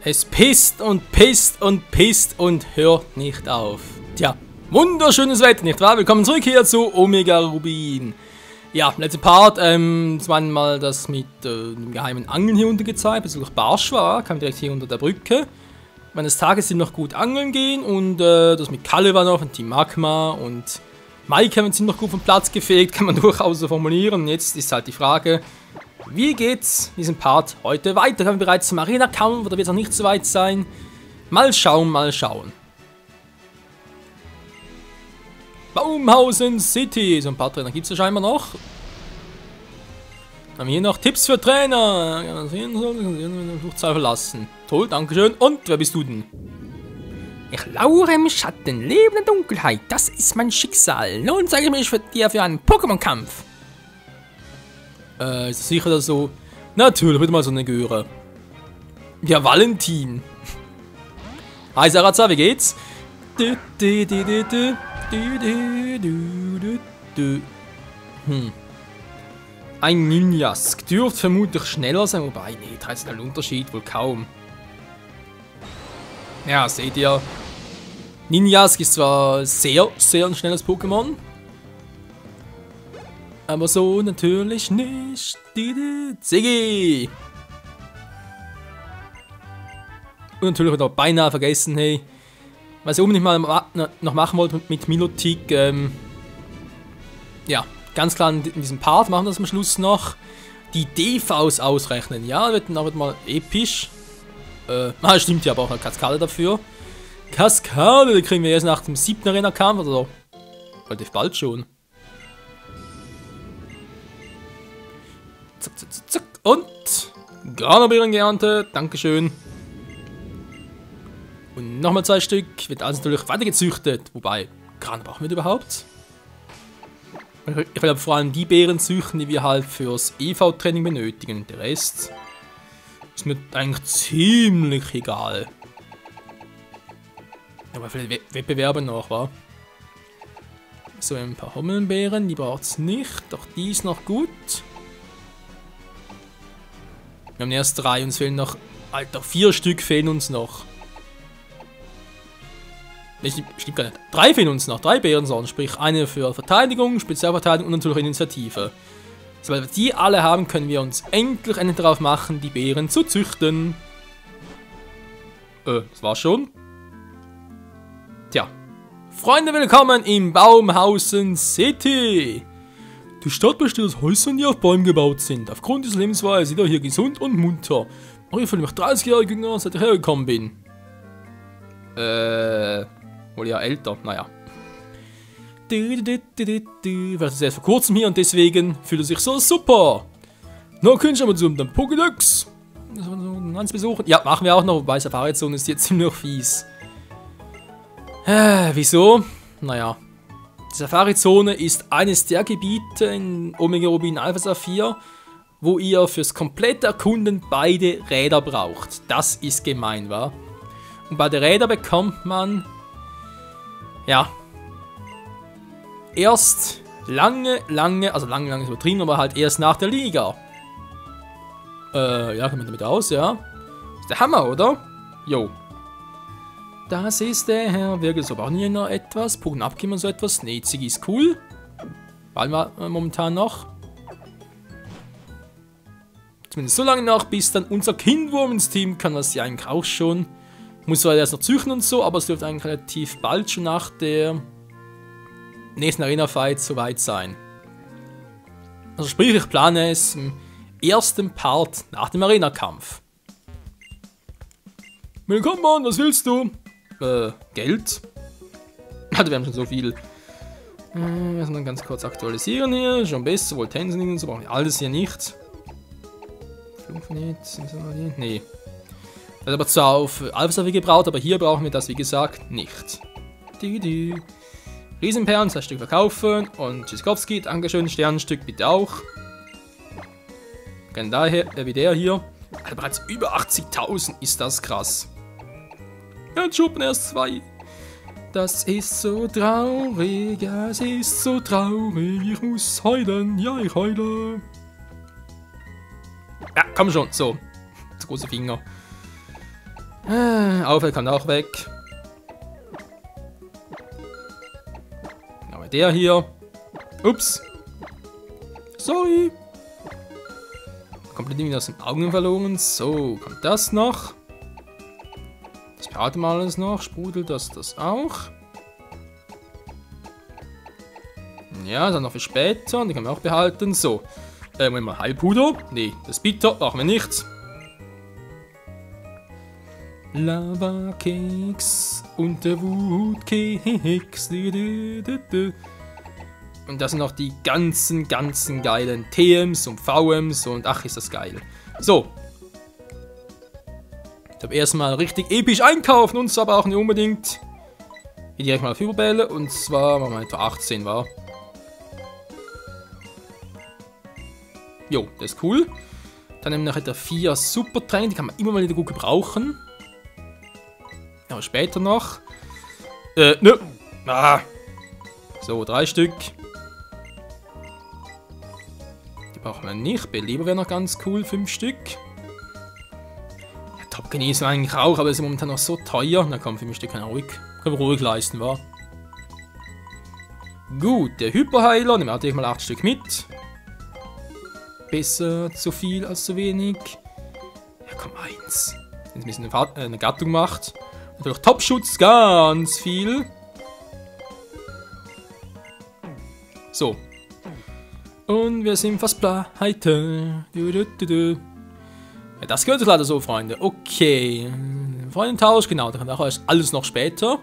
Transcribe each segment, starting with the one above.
Es pisst und pisst und pisst und hört nicht auf. Tja, wunderschönes Wetter, nicht wahr? Willkommen zurück hier zu Omega Rubin. Ja, letzte Part, das war mal das mit dem geheimen Angeln hier unten gezeigt, bis ich barsch war, kam direkt hier unter der Brücke. Meines Tages sind noch gut angeln gehen und das mit Kalle war noch von Team Magma und Mike haben ziemlich gut vom Platz gefegt, kann man durchaus so formulieren. Und jetzt ist halt die Frage, wie geht's diesen Part heute weiter? Haben wir bereits zum Arena-Kampf oder wird es noch nicht so weit sein? Mal schauen, mal schauen. Baumhausen City, so ein paar Trainer gibt es ja scheinbar noch. Haben wir hier noch Tipps für Trainer? Flugzeug verlassen. Toll, dankeschön. Und wer bist du denn? Ich lauere im Schatten, lebe in der Dunkelheit. Das ist mein Schicksal. Nun zeige ich mich für dir für einen Pokémon-Kampf. Ist das sicher so? Natürlich, wieder mal so eine Göre. Ja, Valentin. Hi Sarazar, wie geht's? Ein Ninjask dürfte vermutlich schneller sein, wobei, nee, 13 Unterschied wohl kaum. Ja, seht ihr. Ninjask ist zwar sehr ein schnelles Pokémon. Aber so natürlich nicht. Ziggy! Und natürlich wieder beinahe vergessen, hey. Was ich unbedingt mal noch machen wollte mit Milotic, ja, ganz klar in diesem Part machen wir das am Schluss noch. Die DVs ausrechnen, ja, wird dann auch mal episch. Stimmt ja, aber auch eine Kaskade dafür. Kaskade, die kriegen wir erst nach dem 7. Arena-Kampf, oder relativ bald schon. Zack, zack, zack, und Granabeeren geerntet, dankeschön. Und nochmal 2 Stück, wird alles natürlich weiter gezüchtet. Wobei, Gran brauchen wir das überhaupt? Ich will aber vor allem die Beeren züchten, die wir halt fürs EV-Training benötigen. Der Rest ist mir eigentlich ziemlich egal. Aber vielleicht Wettbewerbe noch, wa? So, ein paar Hommelbeeren, die braucht es nicht. Doch die ist noch gut. Wir haben erst 3, uns fehlen noch... Alter, 4 Stück fehlen uns noch. Stimmt gar nicht. 3 fehlen uns noch, 3 Beeren sollen, sprich eine für Verteidigung, Spezialverteidigung und natürlich Initiative. Sobald wir die alle haben, können wir uns endlich darauf machen, die Beeren zu züchten. Das war's schon. Tja. Freunde, willkommen im Baumhausen City. Die Stadt besteht aus Häusern, die auf Bäumen gebaut sind. Aufgrund dieser Lebensweise sind wir hier gesund und munter. Oh, ich fühle mich 30 Jahre jünger, seit ich hergekommen bin. Wohl ja älter, naja. Ich war erst vor kurzem hier und deswegen fühlt es sich so super. Na, können wir zu dem Pokédex. Ganz besuchen. Ja, machen wir auch noch, wobei Safari-Zone ist jetzt ziemlich fies. Wieso? Naja. Die Safari-Zone ist eines der Gebiete in Omega Rubin Alpha Saphir, wo ihr fürs komplette Erkunden beide Räder braucht. Das ist gemein, wa? Und bei den Rädern bekommt man, ja, erst lange ist übertrieben, aber halt erst nach der Liga. Ja, kommen wir damit aus, ja. Ist der Hammer, oder? Jo. Das ist der Herr Wirgel. So, brauchen wir noch etwas? Pokémon abgeben und so etwas? Nee, Ziggy ist cool. Weil wir momentan noch. Zumindest so lange noch, bis dann unser Kindwurm ins Team kann, was ja eigentlich auch schon. Muss zwar erst noch züchten und so, aber es dürfte eigentlich relativ bald schon nach der nächsten Arena-Fight soweit sein. Also sprich, ich plane es im ersten Part nach dem Arena-Kampf. Willkommen, Mann, was willst du? Geld? Also wir haben schon so viel. Wir müssen dann ganz kurz aktualisieren hier. Schon besser, wohl Tensing und so, brauchen wir alles hier nicht. Nee. Das ist aber zwar auf Alpha gebraucht, aber hier brauchen wir das, wie gesagt, nicht. Riesenperlen, 2 Stück verkaufen. Und Tschüssikowski, dankeschön, Sternenstück bitte auch. Gerne daher, wie der hier. Alter, bereits über 80.000, ist das krass. Ja, jetzt schuppen erst 2. Das ist so traurig, ja, es ist so traurig, ich muss heulen, ja, ich heule. Ja, komm schon, so. Das große Finger. Aufhell kann auch weg. Aber der hier. Ups. Sorry. Komplett irgendwie aus den Augen verloren. So, kommt das noch. Das Piratenmal alles noch. Sprudelt das auch. Ja, dann noch für später. Die können wir auch behalten. So. Moment mal, Heilpuder. Nee, das Bitter machen wir nicht. Lava-Keks und der Wutkeks. Und das sind noch die ganzen geilen TMs und VMs und ach, ist das geil. So. Ich habe erstmal richtig episch einkaufen und zwar brauchen wir unbedingt hier direkt mal Fieberbälle und zwar, wenn man etwa 18 war. Jo, das ist cool. Dann nehmen wir noch etwa 4 Supertränke, die kann man immer mal wieder gut gebrauchen. Aber später noch. Nö. Ah. So, 3 Stück. Die brauchen wir nicht. Beleber wäre noch ganz cool, 5 Stück. Ja, Top Genießen eigentlich auch, aber es ist momentan noch so teuer. Na komm, 5 Stück können wir ruhig leisten, wa? Gut, der Hyperheiler, nehmen wir natürlich mal 8 Stück mit. Besser zu viel als zu wenig. Ja, komm, 1. Wenn es ein bisschen eine Gattung macht. Natürlich Topschutz, ganz viel. So. Und wir sind fast pleite. Ja, das gehört leider so, Freunde. Okay. Freundentausch, genau. Da kommt auch alles noch später.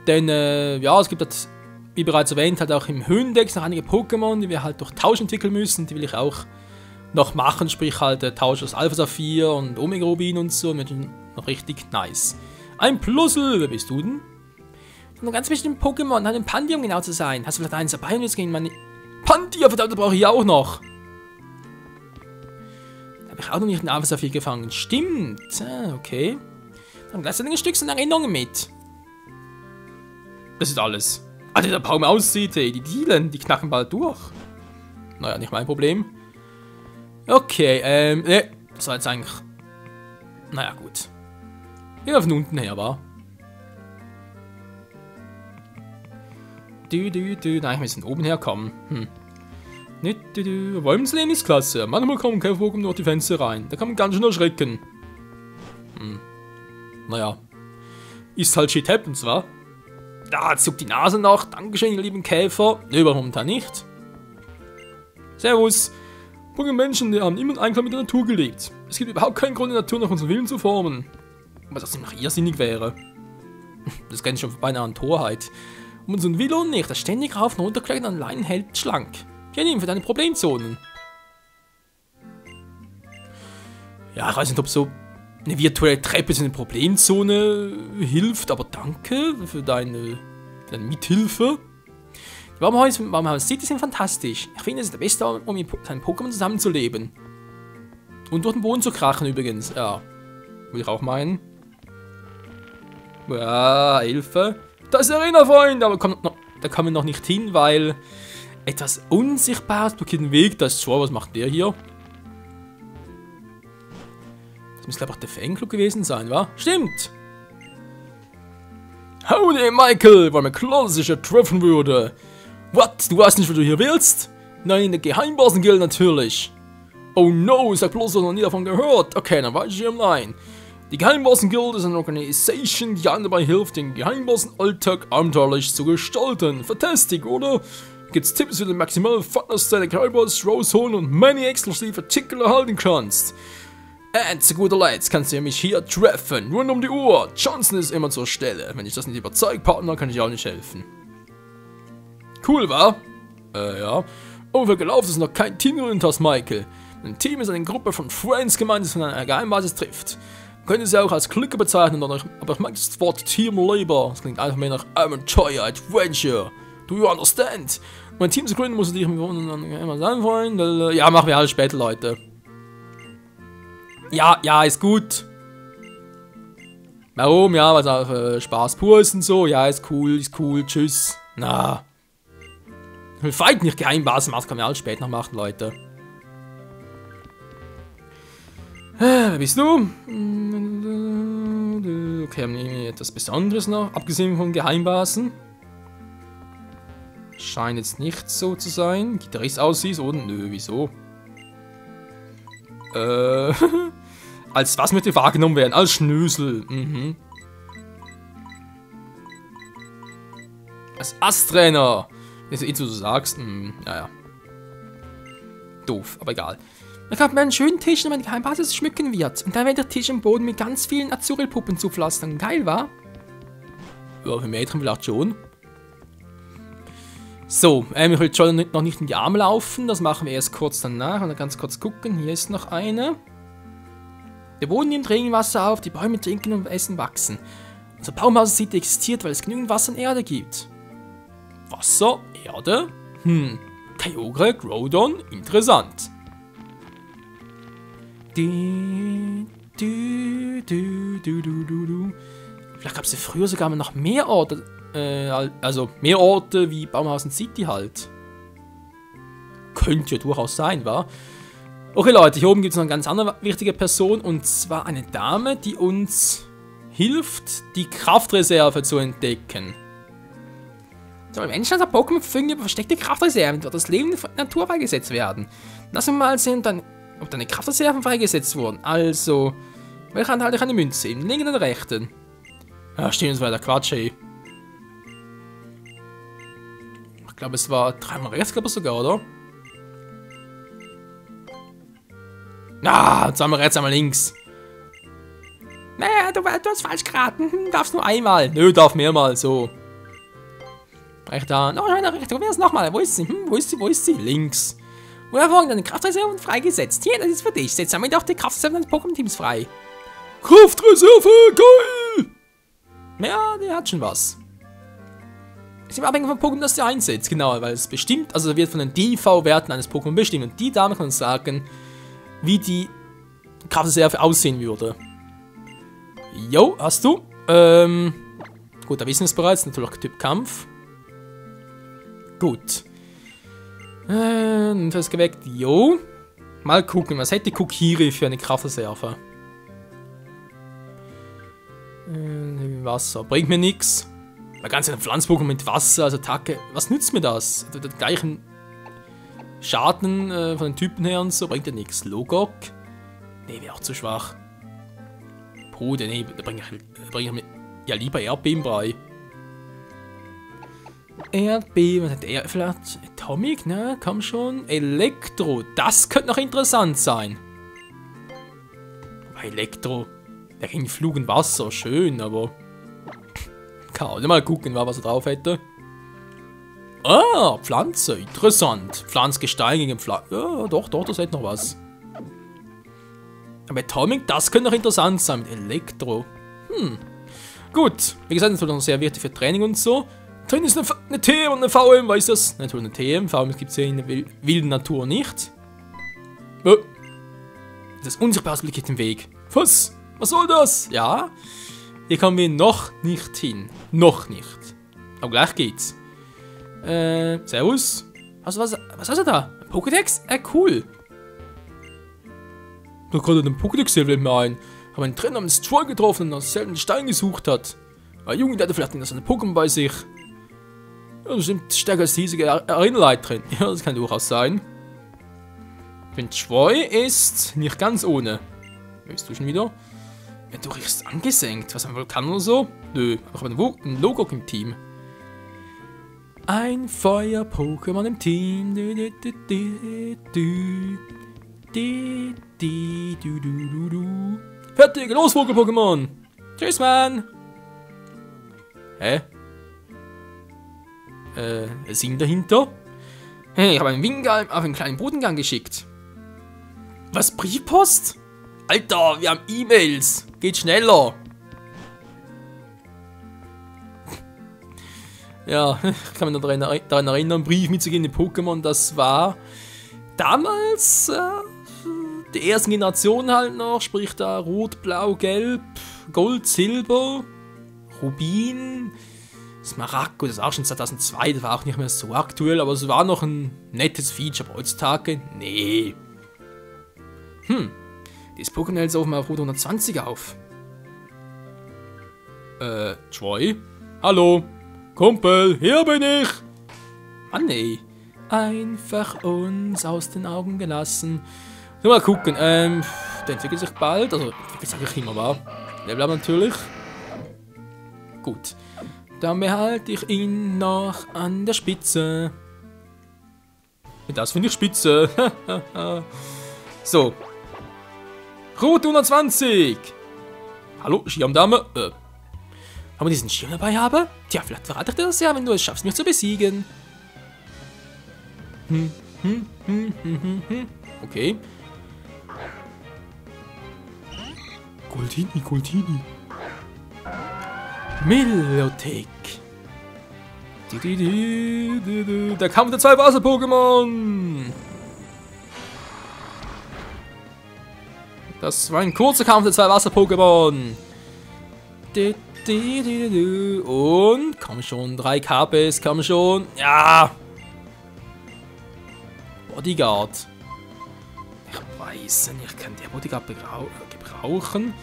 Denn, ja, es gibt halt, wie bereits erwähnt, halt auch im Höhendex noch einige Pokémon, die wir halt durch Tausch entwickeln müssen. Die will ich auch noch machen. Sprich halt Tausch aus Alpha Saphir und Omega Rubin und so. Noch richtig nice. Ein Plusel, wer bist du denn? Noch ganz bestimmt Pokémon, ein Pandium genau zu sein. Hast du vielleicht eins dabei und jetzt gegen meine Pandium, verdammt, da brauche ich auch noch. Da habe ich auch noch nicht einen Alpha Saphir gefangen. Stimmt. Okay. Dann lass ein Stück so Erinnerungen mit. Das ist alles. Alter, der Baum aussieht, ey. Die Dielen, die knacken bald durch. Naja, nicht mein Problem. Okay, ne. Das war jetzt eigentlich. Naja, gut. Gehen wir von unten her, war. Nein, wir müssen oben herkommen. Wolmsleben ist klasse. Manchmal kommen keine Vogel durch die Fenster rein. Da kann man ganz schön erschrecken. Naja. Ist halt shit happens, wa? Da zuckt die Nase noch. Dankeschön, ihr lieben Käfer. Ne, aber momentan nicht. Servus. Menschen, die haben immer in Einklang mit der Natur gelebt. Es gibt überhaupt keinen Grund, die Natur nach unserem Willen zu formen. Aber das ziemlich irrsinnig wäre. Das kenne ich schon beinahe an Torheit. Und unseren Willen nicht, das ständig rauf und runter klettern und allein hält schlank. Ja, nimm für deine Problemzonen. Ja, ich weiß nicht, ob so eine virtuelle Treppe in eine Problemzone hilft, aber danke für deine Mithilfe. Die Baumhaus City sind fantastisch. Ich finde, es ist der beste Ort, um mit seinen Pokémon zusammenzuleben. Und durch den Boden zu krachen übrigens. Ja, würde ich auch meinen. Ja, Hilfe. Das ist Arena, Freund, aber da kommen wir noch nicht hin, weil etwas Unsichtbares blockiert den Weg. Das ist schon, was macht der hier? Das müsste, glaube ich, auch der Fanclub gewesen sein, wa? Stimmt! Howdy, Michael, weil mir klar, dass ich ja treffen würde. What? Du weißt nicht, was du hier willst? Nein, der Geheimbossen-Guild natürlich. Oh no, sag bloß, du hast noch nie davon gehört. Okay, dann weiß ich hier nein. Die Geheimbossen-Guild ist eine Organisation, die einem dabei hilft, den Geheimbossen-Alltag abenteuerlich zu gestalten. Fantastic, oder? Gibt's Tipps, wie du maximal Fatness deine Geheimboss rausholen und many exklusive Artikel erhalten kannst. Und zu guter Letzt kannst du mich hier treffen, rund um die Uhr. Johnson ist immer zur Stelle. Wenn ich das nicht überzeugt, Partner, kann ich auch nicht helfen. Cool, wa? Ja. Ungefähr gelaufen ist noch kein Team hinter das Michael. Ein Team ist eine Gruppe von Friends gemeint, das von einer Geheimbasis trifft. Man könnte sie auch als Clique bezeichnen, aber ich mag das Wort Team lieber. Das klingt einfach mehr nach Abenteuer, Adventure. Do you understand? Um ein Team zu gründen, musst du dich immer sein wollen. Ja, machen wir alles später, Leute. Ja, ist gut. Warum? Ja, weil es auch Spaß pur ist und so. Ja, ist cool, tschüss. Na. Ich will Fight nicht Geheimbasen machen, das kann man alles später noch machen, Leute. Wer bist du? Okay, haben wir irgendwie etwas Besonderes noch, abgesehen von Geheimbasen? Scheint jetzt nicht so zu sein. Gitarrist aussieht und nö, wieso? Als was möchte wahrgenommen werden? Als Schnösel. Mhm. Als Asttrainer. Wenn du so sagst. Naja. Doof, aber egal. Ich habe mir einen schönen Tisch in meine Geheimbasis schmücken wird. Und dann wird der Tisch im Boden mit ganz vielen Azuril-Puppen zupflastern. Geil, wa? Ja, für Mädchen vielleicht schon. So, ich will schon noch nicht in die Arme laufen. Das machen wir erst kurz danach. Und dann ganz kurz gucken. Hier ist noch eine. Der Boden nimmt Regenwasser auf, die Bäume trinken und Essen wachsen. Unser Baumhaus-City existiert, weil es genügend Wasser und Erde gibt. Wasser? Erde? Kyogre, Groudon, interessant. Vielleicht gab es ja früher sogar noch mehr Orte, also mehr Orte wie Baumhausen City halt. Könnte ja durchaus sein, wa? Okay Leute, hier oben gibt es noch eine ganz andere wichtige Person und zwar eine Dame, die uns hilft, die Kraftreserve zu entdecken. So, wenn Menschen als Pokémon verfügen über versteckte Kraftreserven, wird das Leben in der Natur freigesetzt werden. Lass uns mal sehen, ob deine Kraftreserven freigesetzt wurden. Also, welche Hand halte ich eine Münze? Im linken oder rechten? Ja, stehen uns weiter Quatsch, ey. Ich glaube, es war dreimal rechts, glaube ich sogar, oder? Na, zweimal rechts, einmal links. Naja, du hast falsch geraten. Darfst nur einmal. Nö, darf mehrmals, so. Recht da. Oh, rechts. Probier es nochmal. Wo ist sie? Wo ist sie? Links. Und hervorragend, deine Kraftreserven freigesetzt. Hier, das ist für dich. Setz damit auch die Kraftreserven deines Pokémon-Teams frei. Kraftreserve, geil! Ja, die hat schon was. Ist immer abhängig vom Pokémon, das sie einsetzt. Genau, weil es bestimmt, also wird von den DV-Werten eines Pokémon bestimmt. Und die Dame kann uns sagen, wie die Kraftreserve aussehen würde. Jo, hast du? Gut, da wissen wir es bereits. Natürlich Typ Kampf. Gut. Das geweckt. Jo. Mal gucken, was hätte Kokiri für eine Kraftreserve? Wasser. Bringt mir nichts. Weil ganz ein Pflanzpokémon mit Wasser, also Attacke. Was nützt mir das? Den gleichen Schaden von den Typen her und so bringt ja nichts. Logok? Nee, wäre auch zu schwach. Bruder, nee, da bringe ich mir ja lieber Erdbebenbrei. Erdbeben, was hat er vielleicht? Atomic, ne? Komm schon. Elektro, das könnte noch interessant sein. Wobei Elektro, der ging Flug und Wasser, schön, aber kann auch mal gucken, was er drauf hätte. Ah, Pflanze, interessant. Pflanzgestein gegen Pflanze. Ja, doch, das hätte noch was. Aber Atomic, das könnte noch interessant sein mit Elektro. Gut, wie gesagt, das wird noch sehr wichtig für Training und so. Drin ist eine TM und eine VM, weißt du das? Natürlich eine TM, VM gibt es ja in der wilden Natur nicht. Oh. Das unsichtbare Blick im Weg. Was? Was soll das? Ja, hier kommen wir noch nicht hin. Noch nicht. Aber gleich geht's. Servus. Was hast du da? Ein Pokédex? Cool. Da gerade den Pokédex-Level mir ein. Habe einen Trainer namens Troll getroffen, der nach selben Stein gesucht hat. Ein Junge, der hatte vielleicht noch so eine Pokémon bei sich. Ja, bestimmt stärker als diese Arenaleit drin. Ja, das kann durchaus sein. Wenn Troy ist nicht ganz ohne. Weißt du schon wieder? Ja, du riechst angesenkt. Was haben wir wohl kann oder so? Nö, ich habe einen Logok im Team. Ein Feuer-Pokémon im Team. Fertig, los, Vogel-Pokémon! Tschüss, Mann! Hä? Sinn dahinter? Hey, ich habe einen Winkel auf einen kleinen Bodengang geschickt. Was, Briefpost? Alter, wir haben E-Mails! Geht schneller! Ja, ich kann mich noch daran erinnern, einen Brief mitzugeben in Pokémon, das war damals die ersten Generation halt noch, sprich da Rot, Blau, Gelb, Gold, Silber, Rubin, Smaragd, das ist auch schon 2002, das war auch nicht mehr so aktuell, aber es war noch ein nettes Feature, aber heutzutage, nee. Das Pokémon hält auf mal Route 120 auf. Troy? Hallo? Kumpel, hier bin ich! Ah, nee. Einfach uns aus den Augen gelassen. Nur mal gucken, der entwickelt sich bald, also entwickelt sich eigentlich immer, wahr? Level up natürlich. Gut. Dann behalte ich ihn noch an der Spitze. Das finde ich spitze. So. Route 120. Hallo, Schirmdame. Haben wir diesen Schirm dabei haben? Tja, vielleicht verrate ich dir das ja, wenn du es schaffst, mich zu besiegen. Okay. Goldini. Milotic. Der Kampf der zwei Wasser-Pokémon. Das war ein kurzer Kampf der zwei Wasser-Pokémon. Und komm schon, 3 KPs, komm schon. Ja. Bodyguard. Ich weiß nicht, ich kann den Bodyguard gebrauchen.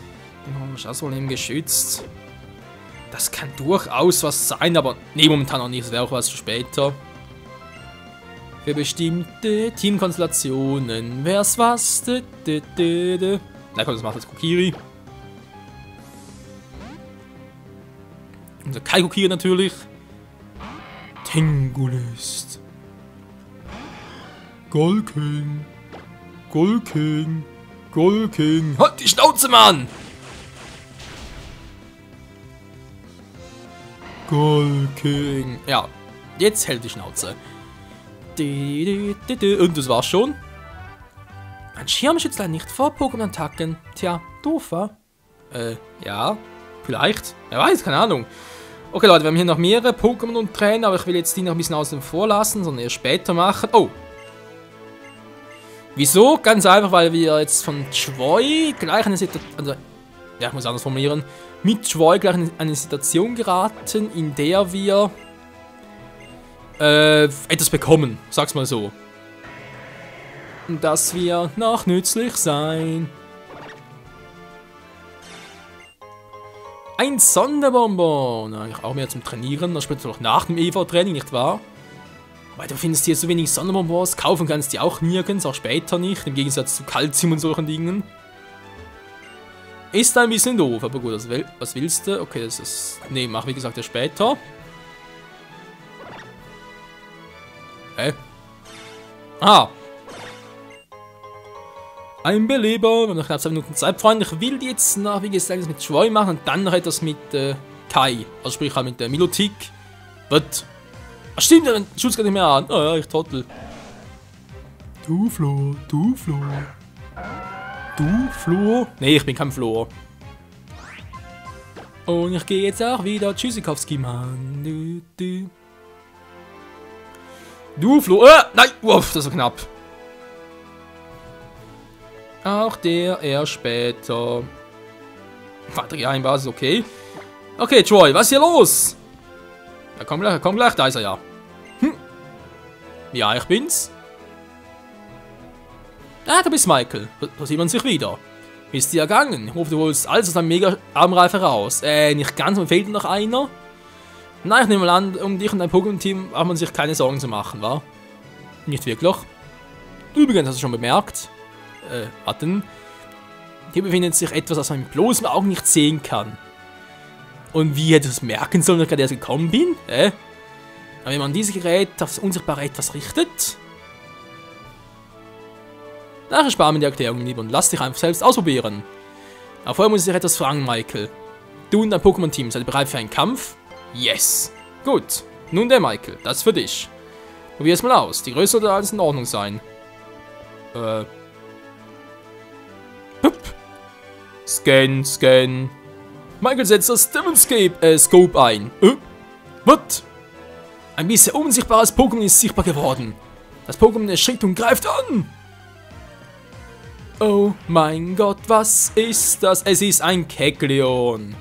Den ist auch so geschützt. Das kann durchaus was sein, aber nee, momentan noch nicht. Das wäre auch was für später. Für bestimmte Teamkonstellationen wär's was. Na komm, das macht jetzt Kokiri. Unser Kai Kokiri natürlich. Tangulist. Golking. Halt die Schnauze, Mann! Golking. Ja, jetzt hält die Schnauze. Und das war's schon. Mein Schirm schützt leider nicht vor Pokémon-Attacken. Tja, doof, wa? Ja, vielleicht. Wer weiß, keine Ahnung. Okay, Leute, wir haben hier noch mehrere Pokémon und Trainer, aber ich will jetzt die noch ein bisschen außen vor lassen, sondern erst später machen. Oh! Wieso? Ganz einfach, weil wir jetzt von Troy gleich eine Situation... Also, ja, ich muss anders formulieren. Mit Troy gleich in eine Situation geraten, in der wir etwas bekommen, sag's mal so. Dass wir noch nützlich sein. Ein Sonderbonbon. Eigentlich auch mehr zum Trainieren, das spielt doch nach dem EV-Training, nicht wahr? Weil du findest hier so wenig Sonderbonbons, kaufen kannst die auch nirgends, auch später nicht, im Gegensatz zu Calcium und solchen Dingen. Ist ein bisschen doof, aber gut, was willst du? Okay, das ist... Ne, mach wie gesagt ja später. Ah! Ein Beleber, wir haben noch knapp 2 Minuten Zeit, Freunde. Ich will jetzt noch, wie gesagt, das mit Troy machen und dann noch etwas mit Kai. Also sprich halt mit der Milotic. Was? Ach stimmt, dann schaut's gar nicht mehr an. Oh ja, ich trottel. Du Flo. Nee, ich bin kein Flo. Und ich gehe jetzt auch wieder Tschüssikowski, Mann. Du Flo. Nein, uff, das war knapp. Auch der erst später. Batterie einbasis, okay. Okay, Troy, was ist hier los? Ja, komm gleich, da ist er ja. Ja, ich bin's. Ah, da bist Michael. Da sieht man sich wieder. Bist du ergangen? Ich hoffe, du holst alles aus deinem Mega-Armreife raus. Nicht ganz, mir fehlt noch einer. Nein, ich nehme mal an, um dich und dein Pokémon-Team hat man sich keine Sorgen zu machen, wa? Nicht wirklich. Übrigens, hast du schon bemerkt? Warten. Hier befindet sich etwas, das man mit bloßem Auge nicht sehen kann. Und wie hätte ich das merken sollen, dass ich gerade erst gekommen bin? Aber wenn man dieses Gerät auf das unsichtbare Etwas richtet... Nachher sparen wir die Erklärung lieber und lass dich einfach selbst ausprobieren. Aber vorher muss ich dich etwas fragen, Michael. Du und dein Pokémon-Team, seid ihr bereit für einen Kampf? Yes. Gut. Nun der Michael, das ist für dich. Probier es mal aus. Die Größe sollte alles in Ordnung sein. Scan. Michael setzt das Scope ein. Was? Ein bisher unsichtbares Pokémon ist sichtbar geworden. Das Pokémon erschrickt und greift an. Oh mein Gott, was ist das? Es ist ein Kecleon.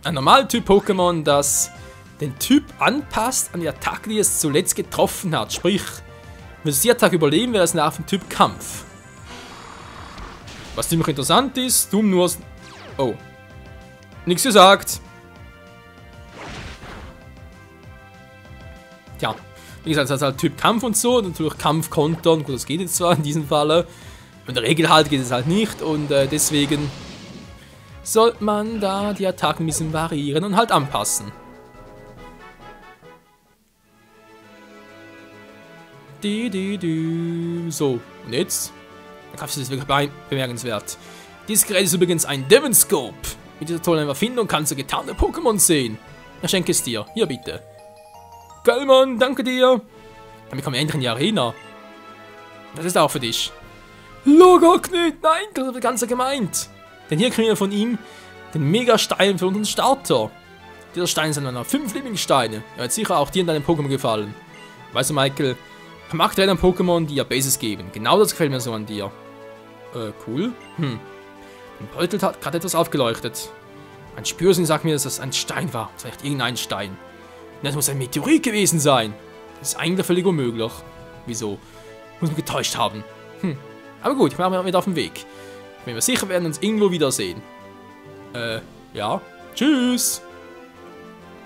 Ein Normaltyp-Pokémon, das den Typ anpasst an die Attacke, die es zuletzt getroffen hat. Sprich, wenn es die Attacke überleben, wäre es nach dem Typ Kampf. Was ziemlich interessant ist, dumm nur... Oh. Nichts gesagt. Ja. Wie gesagt, das ist halt Typ Kampf und so. Natürlich Kampf kontern. Gut, das geht jetzt zwar in diesem Falle. In der Regel halt geht es halt nicht. Und deswegen sollte man da die Attacken ein bisschen variieren und halt anpassen. So, und jetzt? Der Kraft ist wirklich bemerkenswert. Dieses Gerät ist übrigens ein Devonscope. Mit dieser tollen Erfindung kannst du getarnte Pokémon sehen. Ich schenke es dir. Hier bitte. Geil, Mann, danke dir. Damit kommen wir endlich in die Arena. Das ist auch für dich. Logok nicht, nein, das habe ich ganz gemeint. Denn hier kriegen wir von ihm den Mega-Stein für unseren Starter. Dieser Stein ist einer 5 Lieblingssteine. Er wird sicher auch dir in deinem Pokémon gefallen. Weißt du, Michael, ich mag deinen Pokémon, die ja Bases geben. Genau das gefällt mir so an dir. Cool. Mein Beutel hat gerade etwas aufgeleuchtet. Mein Spürsinn sagt mir, dass das ein Stein war. Vielleicht irgendein Stein. Und das muss ein Meteorit gewesen sein. Das ist eigentlich völlig unmöglich. Wieso? Muss man getäuscht haben. Aber gut, ich mache mich wieder auf den Weg. Ich bin mir sicher, wir werden uns irgendwo wiedersehen. Ja. Tschüss.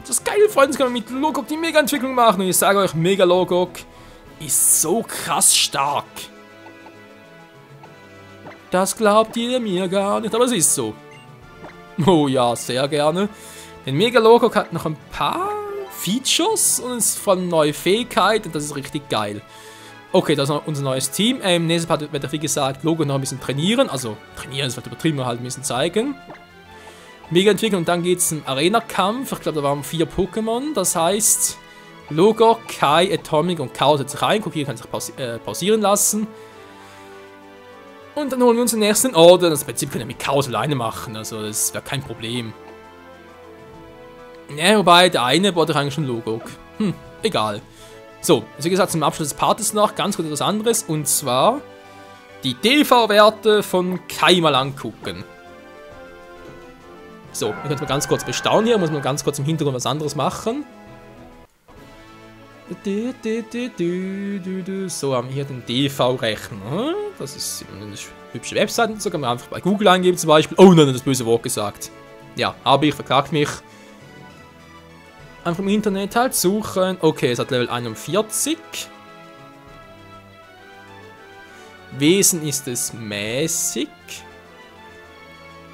Das geile Freunde, können wir mit Logok die Mega-Entwicklung machen. Und ich sage euch, Mega Logok ist so krass stark. Das glaubt ihr mir gar nicht, aber es ist so. Oh ja, sehr gerne. Denn Mega Logok hat noch ein paar Features und es von neue Fähigkeiten. Das ist richtig geil. Okay, das ist noch unser neues Team. Nächstes Part wird wie gesagt Logok noch ein bisschen trainieren. Also trainieren ist vielleicht übertrieben, halt ein bisschen zeigen. Mega entwickeln und dann geht es zum Arena-Kampf. Ich glaube, da waren 4 Pokémon. Das heißt, Logok, Kai, Atomic und Chaos setzt sich rein. Guck, hier kann sich pausieren lassen. Und dann holen wir uns den nächsten Orden. Das Prinzip können wir mit Chaos alleine machen. Also das wäre kein Problem. Ja, wobei der eine wollte eigentlich schon Logok. Egal. So, wie gesagt, zum Abschluss des Partes noch ganz kurz etwas anderes. Und zwar die DV-Werte von Kai mal angucken. So, ihr könnt mal ganz kurz bestaunen hier. Muss man ganz kurz im Hintergrund was anderes machen. So, haben wir hier den DV-Rechner. Das ist eine hübsche Webseite. So kann man einfach bei Google eingeben zum Beispiel. Oh nein, das böse Wort gesagt. Ja, habe ich, verklagt mich. Einfach im Internet halt suchen. Okay, es hat Level 41. Wesen ist es mäßig.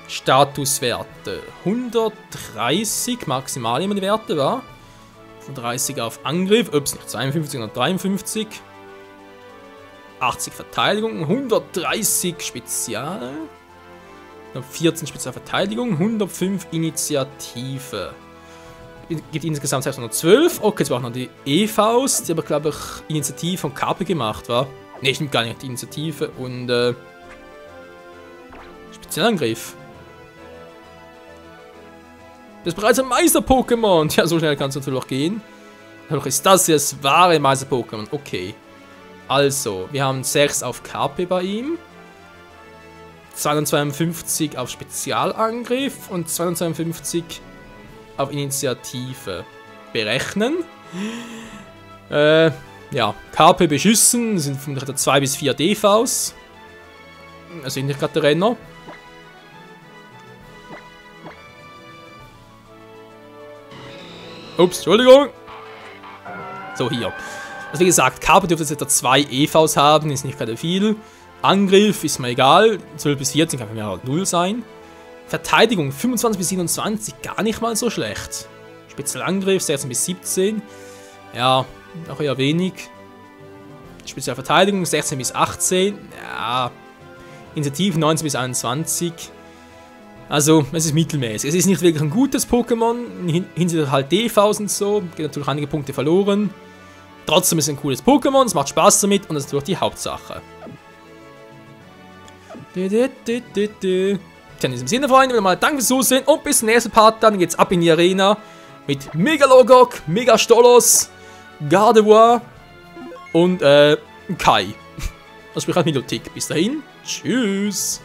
Statuswerte 130, maximal immer die Werte, war. Von 30 auf Angriff, ups, nicht 52, sondern 53. 80 Verteidigung, 130 Spezial. 14 Spezialverteidigung, 105 Initiative. Gibt insgesamt 612. Okay, jetzt brauchen wir noch die EVs, die aber, glaube ich, Initiative von KP gemacht war. Ne, stimmt gar nicht, die Initiative und Spezialangriff. Das ist bereits ein Meister-Pokémon. Ja, so schnell kann es natürlich auch gehen. Natürlich ist das hier das wahre Meister-Pokémon. Okay. Also, wir haben 6 auf KP bei ihm. 252 auf Spezialangriff und 252 auf Initiative. Berechnen. Ja, KP beschüssen sind von 2 bis 4 DVs. Also nicht gerade der Renner. Ups, Entschuldigung. So, hier. Also wie gesagt, KP dürfte jetzt etwa 2 EVs haben, ist nicht gerade viel. Angriff ist mir egal, 12 bis 14 kann mir halt 0 sein. Verteidigung 25 bis 27, gar nicht mal so schlecht. Spezialangriff 16 bis 17, ja, auch eher wenig. Spezialverteidigung 16 bis 18, ja. Initiative 19 bis 21. Also, es ist mittelmäßig. Es ist nicht wirklich ein gutes Pokémon, hinsichtlich halt DVs und so, geht natürlich einige Punkte verloren. Trotzdem ist es ein cooles Pokémon, es macht Spaß damit und das ist natürlich die Hauptsache. In diesem Sinne, Freunde, wieder mal danke fürs Zusehen und bis zum nächsten Part. Dann geht's ab in die Arena mit Mega Logok, Mega Stolos, Gardevoir und Kai. Das spricht halt Milotic. Bis dahin, tschüss.